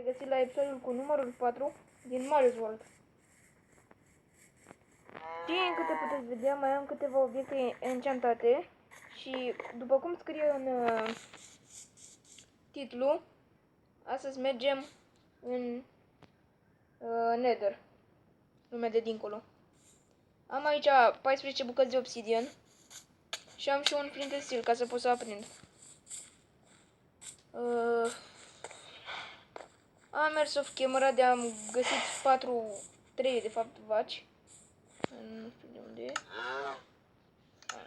regăsit la episodul cu numărul 4 din Mario's World. Din câte puteți vedea, mai am câteva obiecte enchantate și, după cum scrie în titlu, astăzi mergem în Nether, lumea de dincolo. Am aici 14 bucăți de obsidian și am și un flint de steel ca să pot să aprind. Am mers off camera de am găsit 3 de fapt vaci. Nu știu de unde e.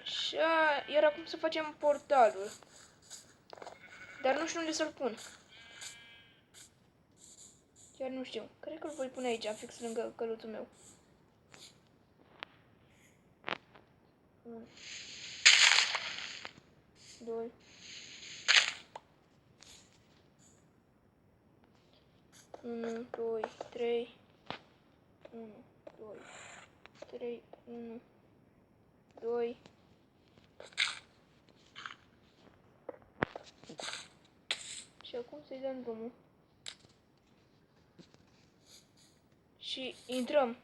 Așa, iar acum să facem portalul. Dar nu știu unde să-l pun. Chiar nu știu. Cred că îl voi pune aici, fix lângă căluțul meu. 1, 2, 1, 2, 3, 1, 2, 3, 1, 2. Și acum să-i dăm drumul. Și intrăm.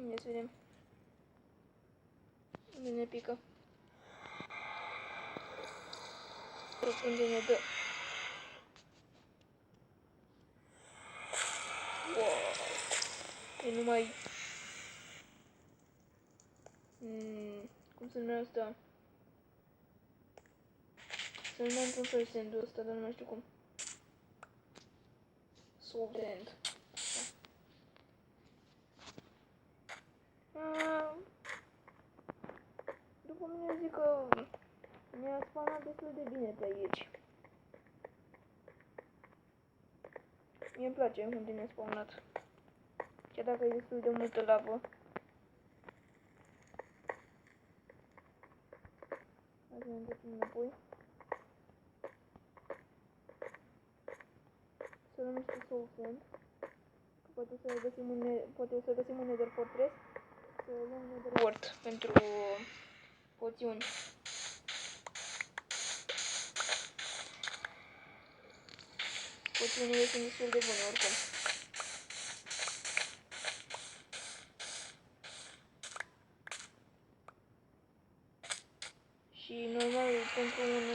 Ia să vedem. Unde ne pică? Unde ne dă? Wow. E numai... cum se numea asta? Se numea într-un fel sandul ăsta, dar nu mai știu cum. Soul Sand. După mine zic că mi-a spawnat destul de bine pe aici. Mie îmi place unde mi-a spawnat. Chiar dacă e destul de multă lavă. Hai să ne întoarcem înapoi. Să luăm niște Soul Sand. Poate să găsim un Nether Fortress. Să luăm Nether Wart pentru poțiuni. Poțiunile sunt destul de bune oricum. Și normal pentru un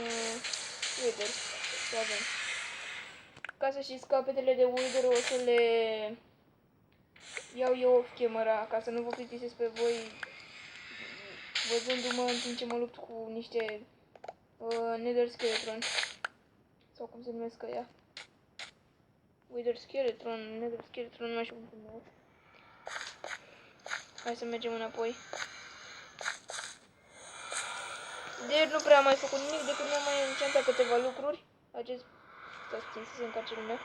Wither să avem. Ca să știți, capetele de Wither o să le iau eu off camera, ca să nu vă plictisesc pe voi văzându-mă în timp ce mă lupt cu niște Nether Skeleton. Sau cum se numesc ăia. Wither Skeleton, Nether Skeleton, nu mai știu cum se numesc. Hai să mergem înapoi. Deci nu prea am mai făcut nimic decât mi-am mai enchantat câteva lucruri. Acest... Stați puțin să se încarce lumea.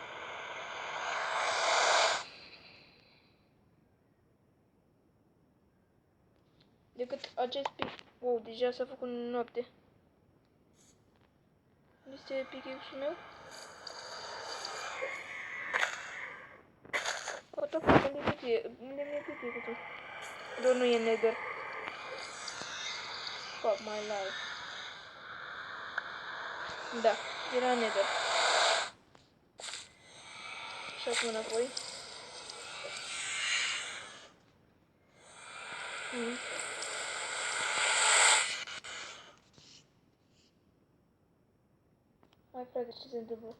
Decât acest pic... Wow, deja s-a făcut noapte. Unde este pickaxe-ul meu? What the fuck, unde mi-e pickaxe-ul? Doar nu e Nether. Fuck my life. Da, era Nether. Și acum înapoi. Hai frate, ce se întâmplă?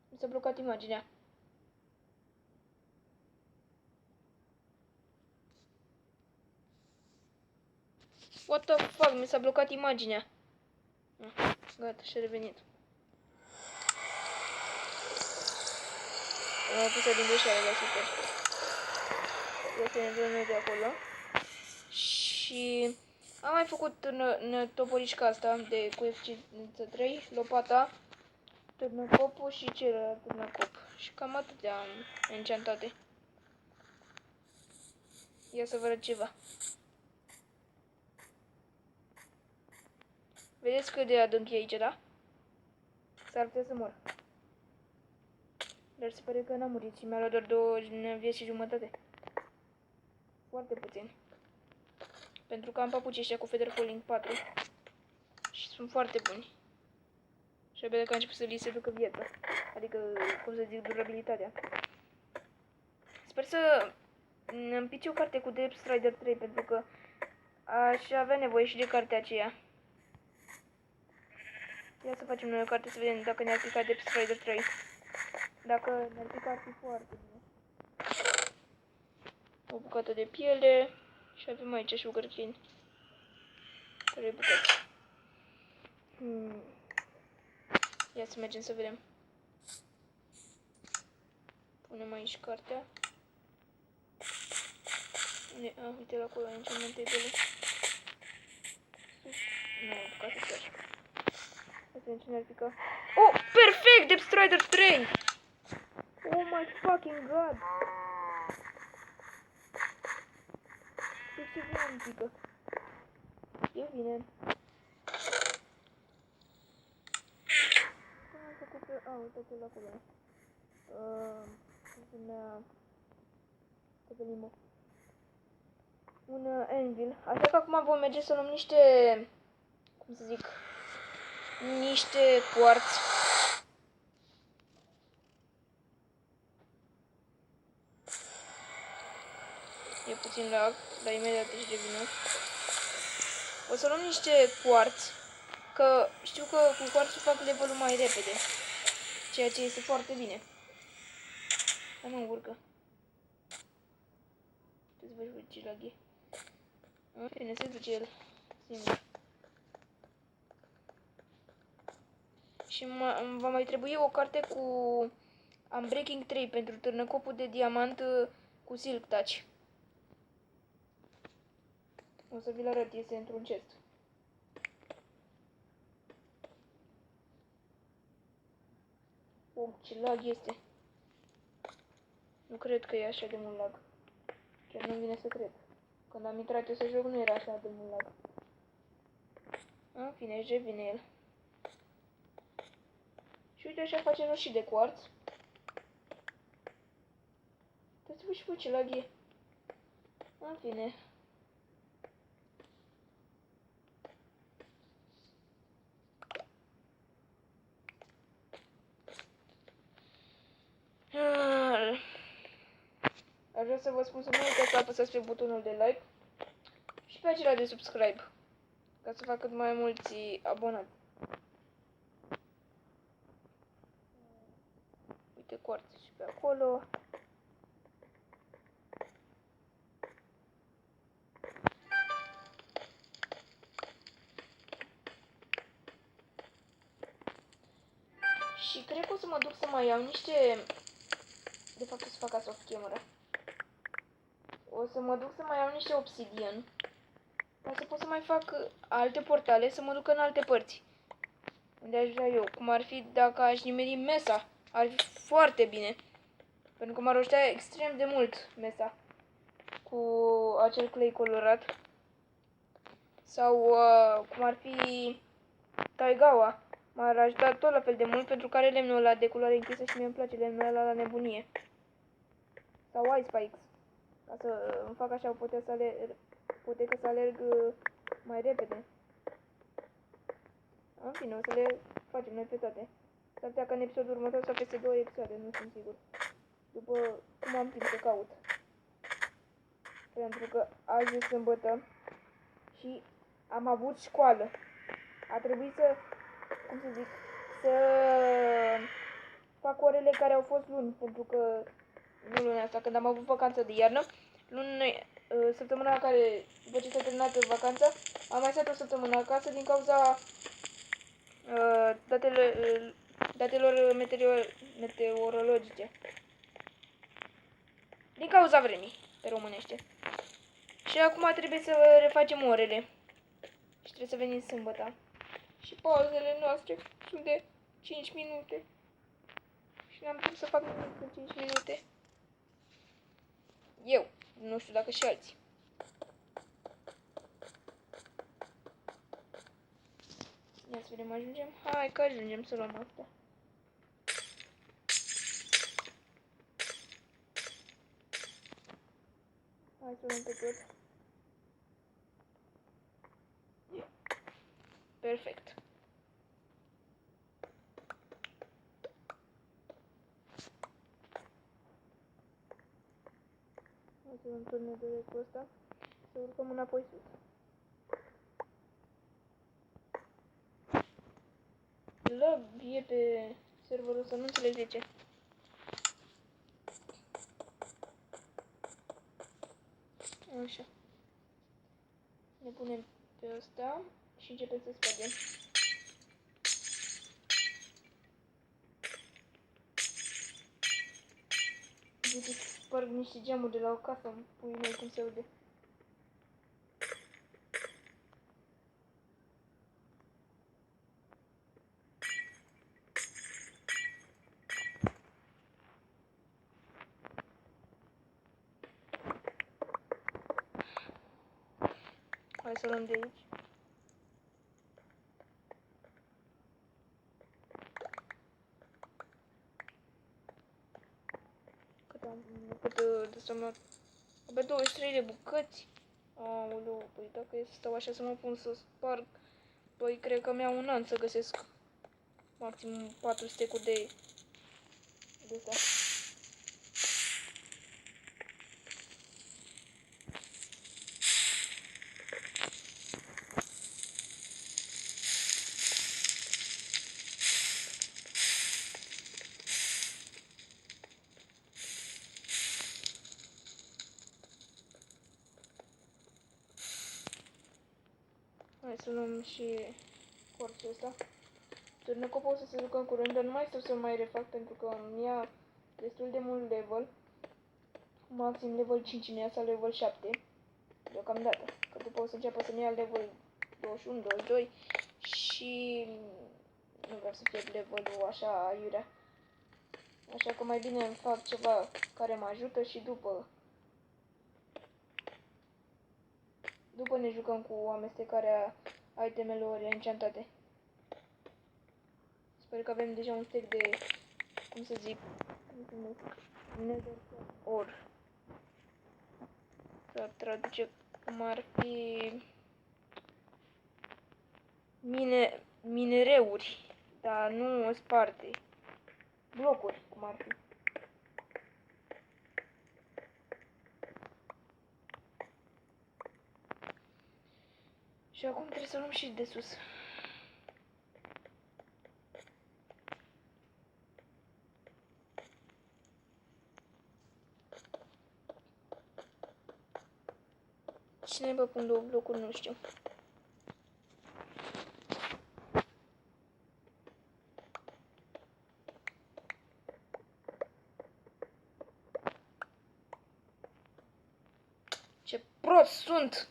Mi s-a blocat imaginea. What the fuck, mi s-a blocat imaginea. Gata, și-a revenit. Am apăsat din greșeală la super. Ia să ne dăm noi de acolo. Și am mai făcut toporișca asta de cu eficiență 3, lopata, târnăcopul și celălalt târnăcop. Și cam atâtea am enchantate. Ia să vă arăt ceva. Vedeți cât de adânc e aici, da? S-ar putea să mor. Dar se pare că n-a murit și mi-a luat doar 2 vieți și jumătate. Foarte puțin. Pentru că am papucii ăștia cu Feather Falling 4. Și sunt foarte buni. Și abia că a început să li se ducă viața. Adică, cum să zic, durabilitatea. Sper să îmi pice o carte cu Depth Strider 3, pentru că aș avea nevoie și de cartea aceea. Ia să facem noi o carte să vedem dacă ne-ar pica Depth Strider 3. Dacă ne-ar pica, ar fi foarte bine. O bucată de piele și avem aici sugar cane. 3 bucăți. Ia să mergem să vedem. Punem aici cartea. Uite la acolo, enchantment table. Nu, ca să faci. Hai să vedem ce ne-ar pica. Oh, perfect! Depth Strider 3! Oh my fucking god! Ce vreau îmi pică. E bine. Am făcut pe... uite-te la acolo. Cum se numea... un anvil. Așa că acum vom merge să luăm niște... Cum să zic... Niște quartz. E puțin lag, dar imediat își revină. O să luăm niște quartz. Că știu că cu quartzul fac levelul mai repede. Ceea ce este foarte bine. Dar nu urcă. Trebuie să văd ce lag e. În fine, se duce el singur. Și va mai trebui o carte cu Unbreaking 3 pentru târnăcopul de diamant cu Silk Touch. O să vi-l arăt, este într-un chest. Ce lag este. Nu cred că e așa de mult lag. Chiar nu vine să cred. Când am intrat eu să joc nu era așa de mult lag. În fine, își revine el. Și uite așa face roșii de quartz. Uitați-vă și voi ce lag e. În fine. Aș vrea să vă spun să nu uitați să apăsați pe butonul de like și pe acela de subscribe, ca să fac cât mai mulți abonați. Uite quartz și pe acolo. Și cred că o să mă duc să mai iau niște... De fapt o să fac asta off camera. O să mă duc să mai iau niște obsidian. Ca să pot să mai fac alte portale, să mă duc în alte părți. Unde aș vrea eu. Cum ar fi dacă aș nimeri mesa. Ar fi foarte bine. Pentru că m-ar ajuta extrem de mult mesa. Cu acel clay colorat. Sau cum ar fi Taigawa. M-ar ajuta tot la fel de mult pentru că are lemnul ăla de culoare închisă și mie îmi place lemnul ăla la nebunie. Sau Ice Spikes. Ca să îmi fac așa, poate că să alerg mai repede. În fine, o să le facem noi pe toate. S-ar putea că în episodul următor sau peste 2 episoade, nu sunt sigur. După cum am timp să caut. Pentru că azi e sâmbătă și am avut școală. A trebuit să, cum să zic, să fac orele care au fost luni, pentru că nu luna asta, când am avut vacanță de iarnă, săptămâna care, după ce s-a terminat vacanța, am mai stat o săptămână acasă din cauza datelor meteorologice. Din cauza vremii, pe românește. Și acum trebuie să refacem orele. Și trebuie să venim sâmbătă. Și pauzele noastre sunt de 5 minute. Și n-am timp să fac nimic în 5 minute. Eu. Nu știu dacă și alții. Ia să vedem, ajungem? Hai că ajungem să luăm asta. Hai să luăm pe tot. Perfect. Hai să luăm tornădorecul ăsta. Să urcăm înapoi sus. Lag e pe serverul ăsta, nu înțeleg de ce. Așa. Ne punem pe ăsta și începem să spargem. Uite, sparg niște geamuri de la o casă, îmi pui mei cum se aude. Hai să luăm de aici. Cât de să pe 23 de bucăți. Aoleu, păi dacă e să stau așa să mă pun să sparg, păi cred că mi-au un an să găsesc maxim 400 de astea. Hai să luăm și corțul ăsta. Turnăcopul o să se ducă în curând, dar nu mai stau să mai refac pentru că îmi ia destul de mult level. Maxim level 5 în ea sau level 7. Deocamdată. Că după o să înceapă să-mi ia level 21, 22 și nu vreau să fie levelul așa aiurea. Așa că mai bine îmi fac ceva care mă ajută și după ne jucăm cu amestecarea itemelor enchantate. Sper că avem deja un stack de, cum să zic, nether ore. Să traduce cum ar fi minereuri, dar nu sparte. Blocuri, cum ar fi. Și acum trebuie să luăm și de sus. Cine bă pun două blocuri, nu știu. Ce prost sunt!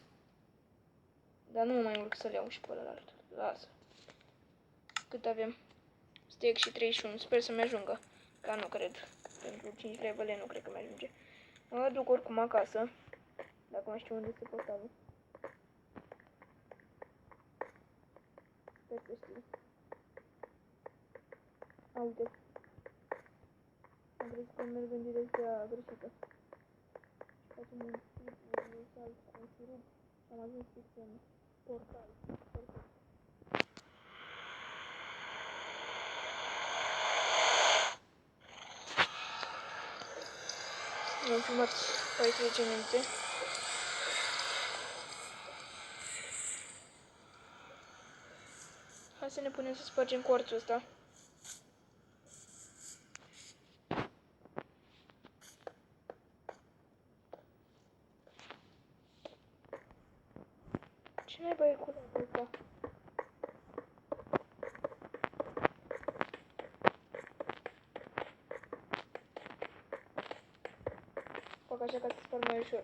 Dar nu mai urc să le iau și pe ălalt. Lasă. Cât avem? Stack și 31. Sper să-mi ajungă. Dar nu cred. Pentru 5 levele nu cred că mi-ajunge. Mă duc oricum acasă. Dacă mai știu unde este portalul. Sper să știu. Uite. Am crezut că merg în direcția greșită. Facem un salt cu un șurub și am ajuns fix în portal. Perfect. Am filmat 14 minute. Hai să ne punem să spargem quarțul ăsta. Ce naiba e cu ăsta? Fac așa ca să sparg mai ușor.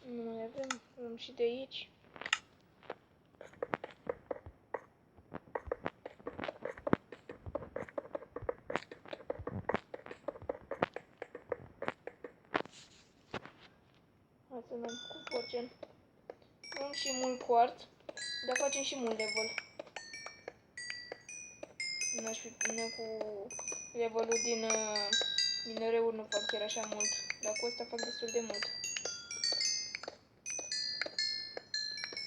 Nu mai avem, luăm și de aici. Hai să luăm cu porcen. Luăm și mult quartz. Dar facem și mult level. N-aș fi bine cu levelul din minereuri, nu fac chiar așa mult. Dar cu ăsta fac destul de mult.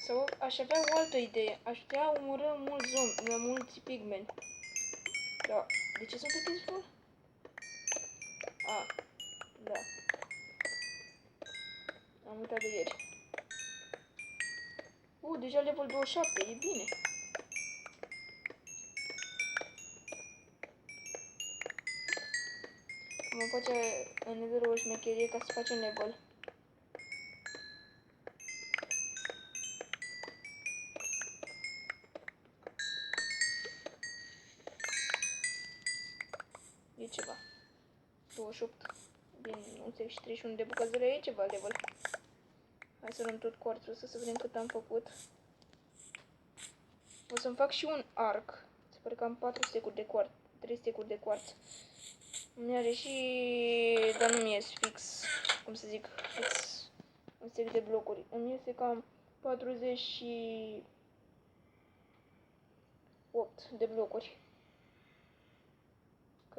Sau aș avea o altă idee. Aș putea omorâ mulți pigmeni. Da. De ce sunt pe peaceful? Da. Am uitat de ieri. Deja level 27, e bine. Vom face în nether o șmecherie ca să facem level. E ceva. 28 din 31 de bucățele e ceva level. Hai să luăm tot quartzul să vedem cât am făcut. O să-mi fac și un arc. Se pare că am 4 stecuri de quartz, 3 stecuri de quartz. Mi are și... dar nu mi ies fix, cum să zic, fix un stec de blocuri. Îmi iese cam 48 de blocuri.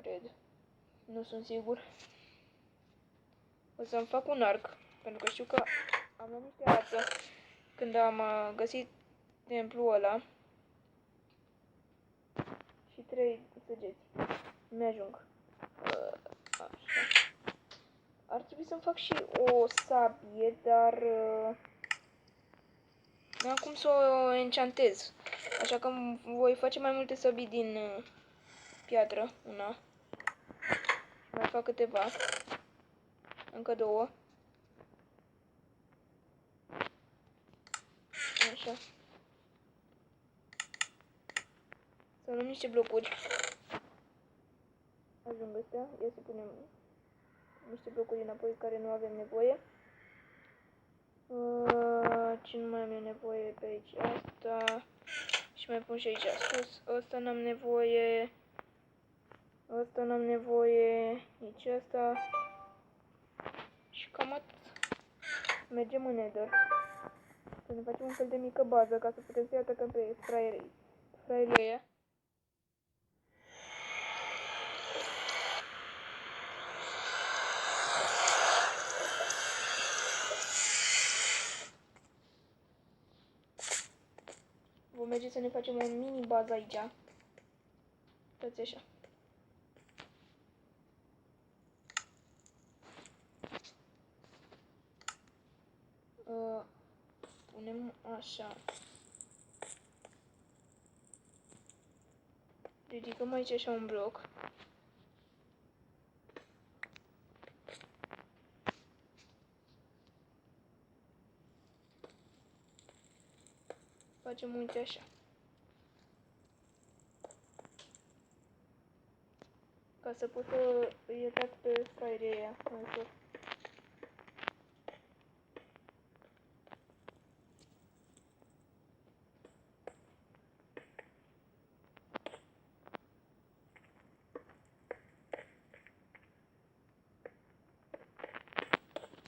Cred. Nu sunt sigur. O să-mi fac un arc, pentru că știu că am luat niște ață când am găsit templul ăla. Și 3 săgeți. Mi-ajung. Așa. Ar trebui să-mi fac și o sabie, dar nu am cum să o enchantez. Așa că voi face mai multe sabii din piatră, una. Și mai fac câteva. Încă 2. Așa. Să luăm niște blocuri. Ajung astea. Ia să punem niște blocuri înapoi care nu avem nevoie. Ce nu mai am eu nevoie pe aici? Asta. Și mai pun și aici sus. Asta n-am nevoie. Asta n-am nevoie. Nici asta. Și cam atât. Mergem în nether. Să ne facem un fel de mică bază ca să putem să-i atacăm pe fraierii ăia. Vom merge să ne facem o mini bază aici. Uitați așa. Punem așa. Ridicăm aici așa un bloc. Facem uite așa. Ca să pot să îi atac pe fraierii ăia mai ușor.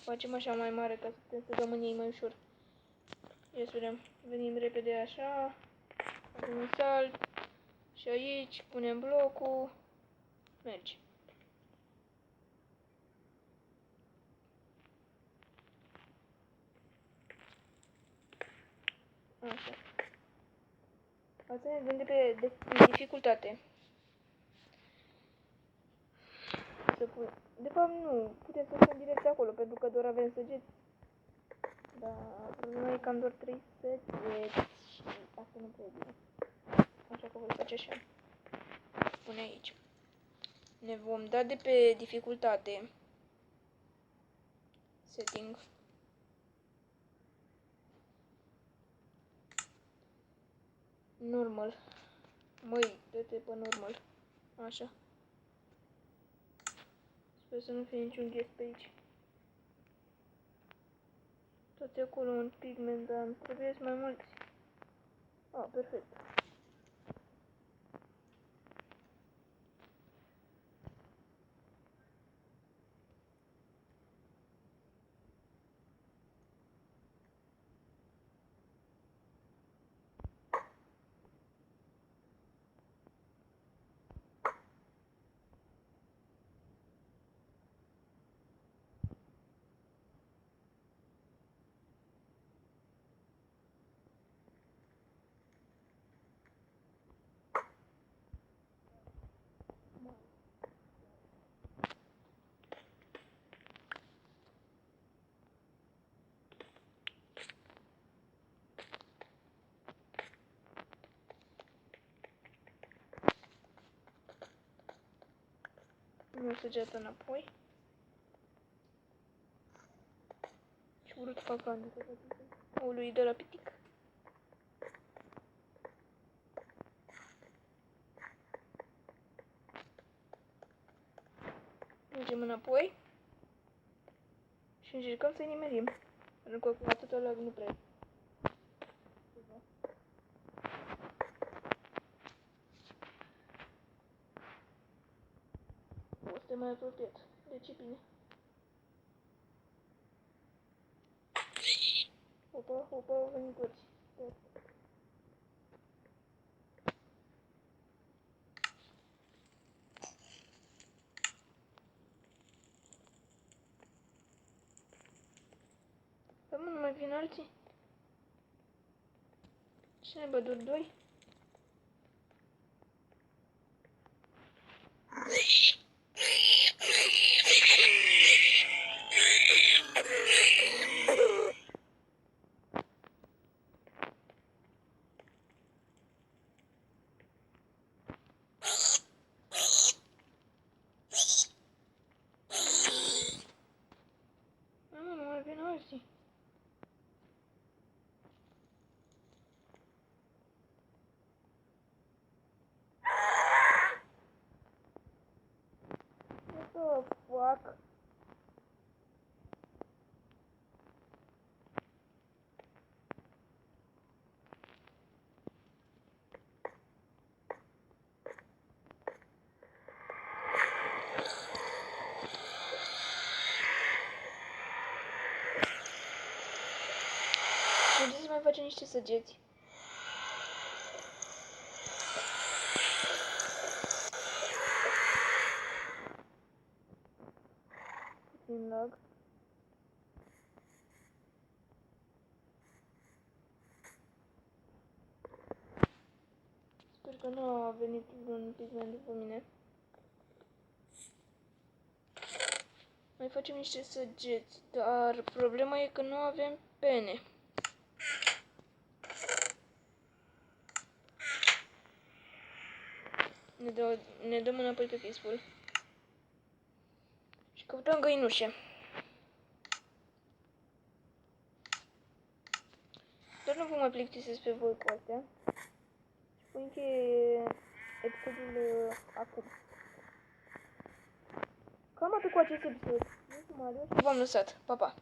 Facem așa mai mare ca să putem să dăm în ei mai ușor. Ia să vedem. Venim repede așa. Facem un salt. Și aici punem blocul. Merge. Așa. Asta ne dăm de dificultate. De fapt nu, putem să stăm direct acolo, pentru că doar avem săgeți. Dar problema e că am doar 3 săgeți și asta nu prea e bine. Așa că voi face așa. Pune aici. Ne vom da de pe dificultate. Setting. Normal. Măi, dă-te pe normal. Așa. Sper să nu fie niciun ghes pe aici. Toate acolo un pigment, dar îmi trebuie mai mulți. Perfect. săgeata înapoi. Ce urât cacan de la pitic. Aolui, de la pitic. Mergem înapoi. Și încercăm să-i nimerim. Pentru că cu atâta lag nu prea. O să te mai apropiat. Deci e bine. Opa, opa, au venit toți. Da, mă, nu mai vin alții? Ce ne bă, doar doi? Da, mă, nu mai vin alții. What the fuck? Trebuie să mai facem niște săgeți. Puțin lag. Sper că nu a venit vreun pigment după mine. Mai facem niște săgeți, dar problema e că nu avem pene. Ne dăm înapoi pe Peaceful. Și căutăm găinușe. Doar nu vă mai plictisesc pe voi cu astea. Și voi încheie episodul acum. Cam atât cu acest episod. Eu sunt Mario și v-am lăsat. Pa, pa!